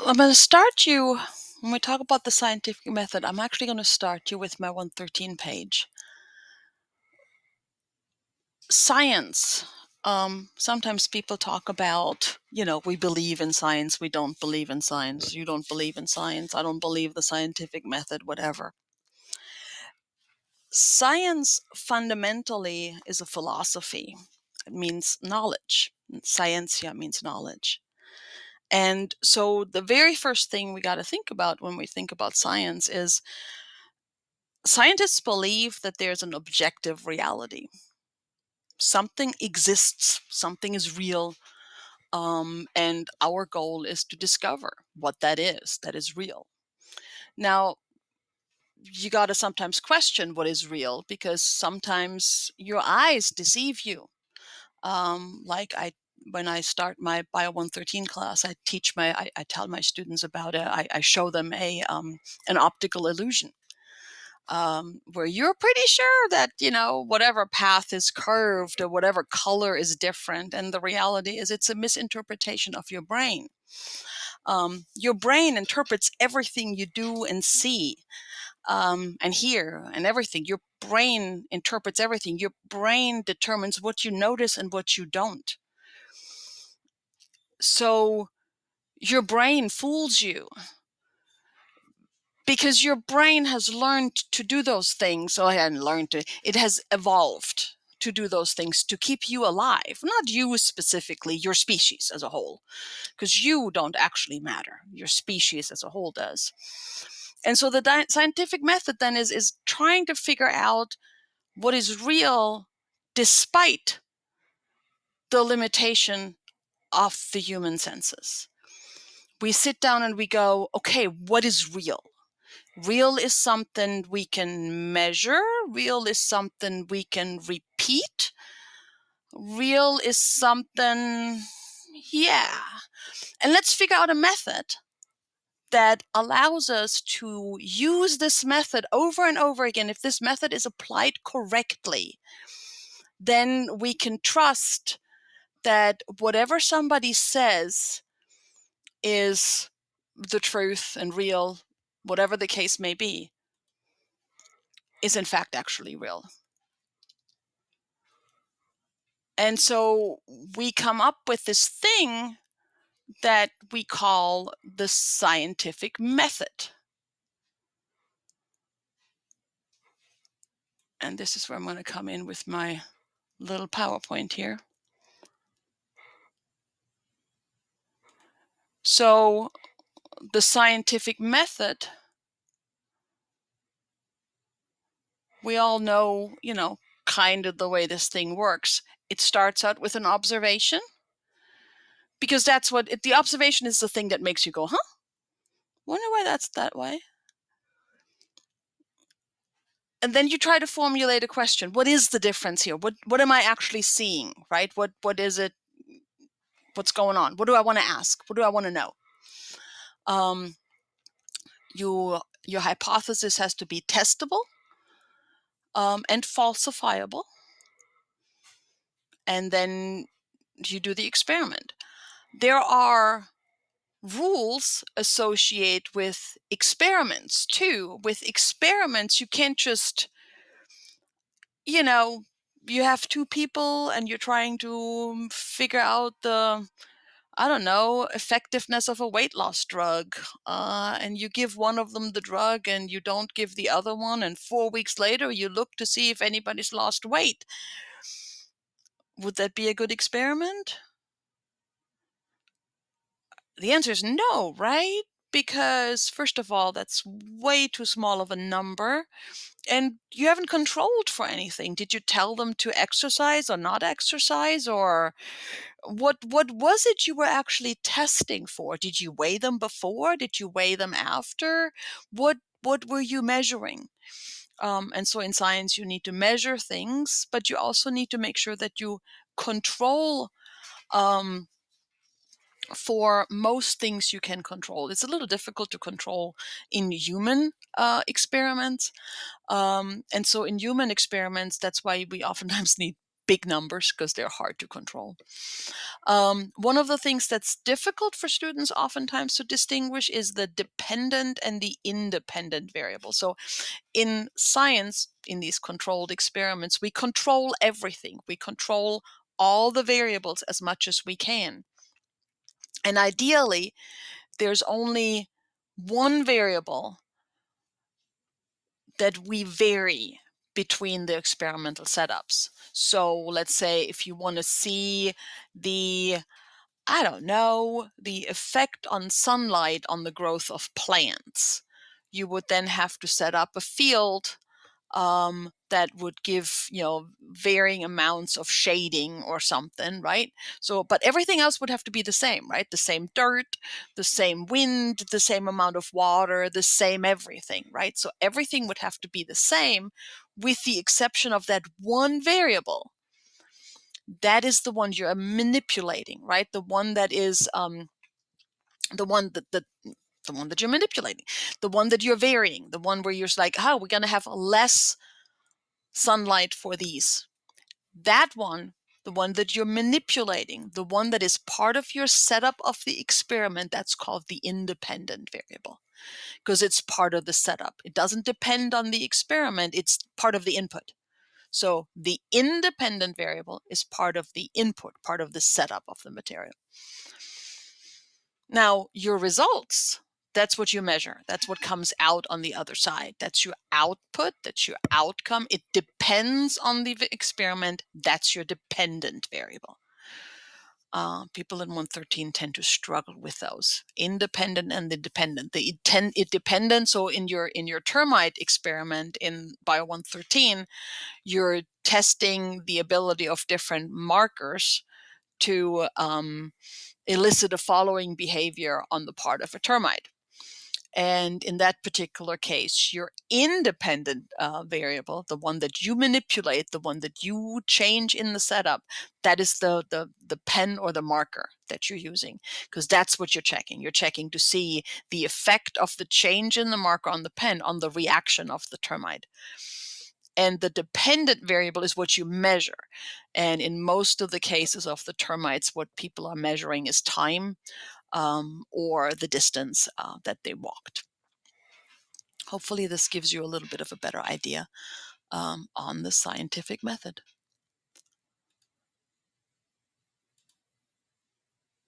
I'm going to start you when we talk about the scientific method. I'm actually going to start you with my 113 page. Science. Sometimes people talk about, we believe in science, we don't believe in science, you don't believe in science, I don't believe the scientific method, whatever. Science fundamentally is a philosophy. It means knowledge. Scientia means knowledge. And so the very first thing we got to think about when we think about science is scientists believe that there's an objective reality. Something exists, something is real, and our goal is to discover what that is real. Now, you got to sometimes question what is real because sometimes your eyes deceive you. When I start my Bio 113 class, I tell my students about it. I show them an optical illusion. Where you're pretty sure that, whatever path is curved or whatever color is different. And the reality is it's a misinterpretation of your brain. Your brain interprets everything you do and see and hear and everything. Your brain interprets everything. Your brain determines what you notice and what you don't. So your brain fools you because your brain has learned to do those things. So it has evolved to do those things to keep you alive. Not you specifically, your species as a whole, because you don't actually matter. Your species as a whole does. And so the scientific method then is trying to figure out what is real despite the limitation of the human senses. We sit down and we go, okay, what is real? Real is something we can measure. Real is something we can repeat. Real is something, yeah. And let's figure out a method that allows us to use this method over and over again. If this method is applied correctly, then we can trust that whatever somebody says is the truth and real, whatever the case may be, is in fact actually real. And so we come up with this thing that we call the scientific method. And this is where I'm going to come in with my little PowerPoint here. So the scientific method, we all know, kind of the way this thing works. It starts out with an observation, because that's what the observation is, the thing that makes you go, huh? Wonder why that's that way. And then you try to formulate a question. What is the difference here? What am I actually seeing, right? What is it? What's going on? What do I want to ask? What do I want to know? Your hypothesis has to be testable and falsifiable. And then you do the experiment. There are rules associated with experiments too. With experiments, you can't just, you have two people and you're trying to figure out the, I don't know, effectiveness of a weight loss drug. And you give one of them the drug and you don't give the other one. And 4 weeks later, you look to see if anybody's lost weight. Would that be a good experiment? The answer is no, right? Because, first of all, that's way too small of a number. And you haven't controlled for anything. Did you tell them to exercise or not exercise? Or what was it you were actually testing for? Did you weigh them before? Did you weigh them after? What were you measuring? And so in science, you need to measure things, but you also need to make sure that you control for most things you can control. It's a little difficult to control in human experiments. And so in human experiments, that's why we oftentimes need big numbers because they're hard to control. One of the things that's difficult for students oftentimes to distinguish is the dependent and the independent variable. So in science, in these controlled experiments, we control everything. We control all the variables as much as we can. And ideally, there's only one variable that we vary between the experimental setups. So let's say if you want to see the, I don't know, the effect on sunlight on the growth of plants, you would then have to set up a field that would give, varying amounts of shading or something, right? So, but everything else would have to be the same, right? The same dirt, the same wind, the same amount of water, the same everything, right? So everything would have to be the same with the exception of that one variable. That is the one you're manipulating, right? The one that is the one that the one that you're manipulating, the one that you're varying, the one where you're like, oh, we're going to have less sunlight for these. That one, the one that you're manipulating, the one that is part of your setup of the experiment, that's called the independent variable because it's part of the setup. It doesn't depend on the experiment, it's part of the input. So the independent variable is part of the input, part of the setup of the material. Now, your results, that's what you measure. That's what comes out on the other side. That's your output. That's your outcome. It depends on the experiment. That's your dependent variable. People in 113 tend to struggle with those independent and the dependent. The dependent. So in your termite experiment in Bio 113, you're testing the ability of different markers to elicit a following behavior on the part of a termite. And in that particular case, your independent variable, the one that you manipulate, the one that you change in the setup, that is the pen or the marker that you're using, because that's what you're checking. You're checking to see the effect of the change in the marker on the pen on the reaction of the termite. And the dependent variable is what you measure. And in most of the cases of the termites, what people are measuring is time or the distance that they walked. Hopefully this gives you a little bit of a better idea on the scientific method.